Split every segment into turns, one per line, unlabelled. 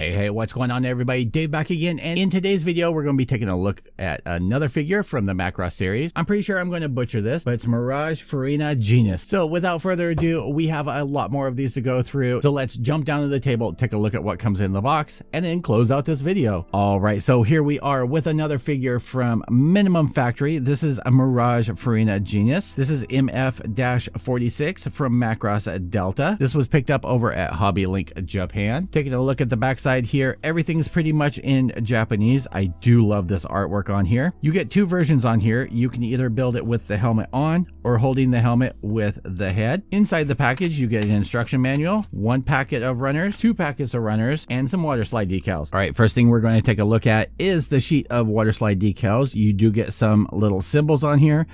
Hey, what's going on everybody? Dave back again, and in today's video we're going to be taking a look at another figure from the MACROSS series. I'm pretty sure I'm going to butcher this, but it's Mirage Farina Jenius. So without further ado, we have a lot more of these to go through. So let's jump down to the table, take a look at what comes in the box, and then close out this video. Alright, so here we are with another figure from Minimum Factory. This is a Mirage Farina Jenius. This is MF-46 from MACROSS Delta. This was picked up over at Hobby Link Japan. Taking a look at the backside here, everything's pretty much in Japanese. I do love this artwork on here. You get two versions on here. You can either build it with the helmet on or holding the helmet with the head. Inside the package you get an instruction manual, one packet of runners, two packets of runners, and some water slide decals. All right, first thing we're going to take a look at is the sheet of water slide decals. You do get some little symbols on here,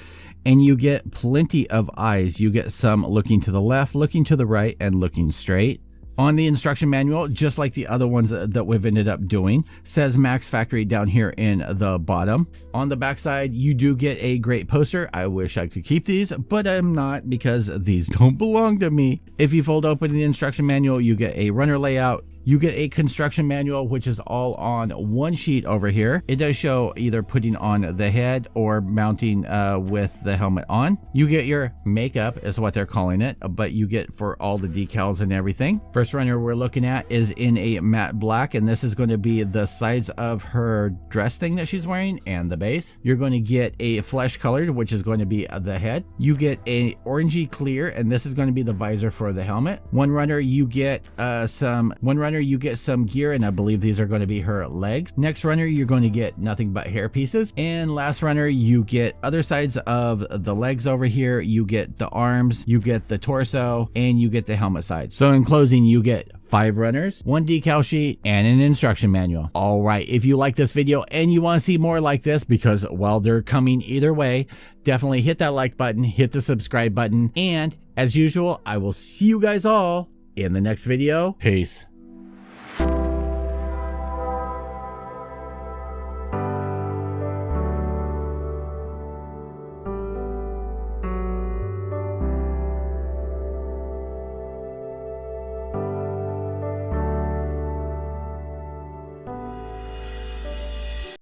and you get plenty of eyes. You get some looking to the left, looking to the right, and looking straight. On the instruction manual, just like the other ones that we've ended up doing, says Max Factory down here in the bottom. On the backside, you do get a great poster. I wish I could keep these, but I'm not because these don't belong to me. If you fold open the instruction manual, you get a runner layout. You get a construction manual, which is all on one sheet over here. It does show either putting on the head or mounting with the helmet on. You get your makeup is what they're calling it, but you get for all the decals and everything. First runner we're looking at is in a matte black, and this is going to be the sides of her dress thing that she's wearing and the base. You're going to get a flesh colored, which is going to be the head. You get a orangey clear, and this is going to be the visor for the helmet. One runner you get you get some gear, and I believe these are going to be her legs. Next runner you're going to get nothing but hair pieces, and last runner you get other sides of the legs over here. You get the arms, you get the torso, and you get the helmet side. So in closing, you get 5 runners, 1 decal sheet, and an instruction manual. All right, if you like this video and you want to see more like this, because while they're coming either way, definitely hit that like button, hit the subscribe button, and as usual, I will see you guys all in the next video. Peace.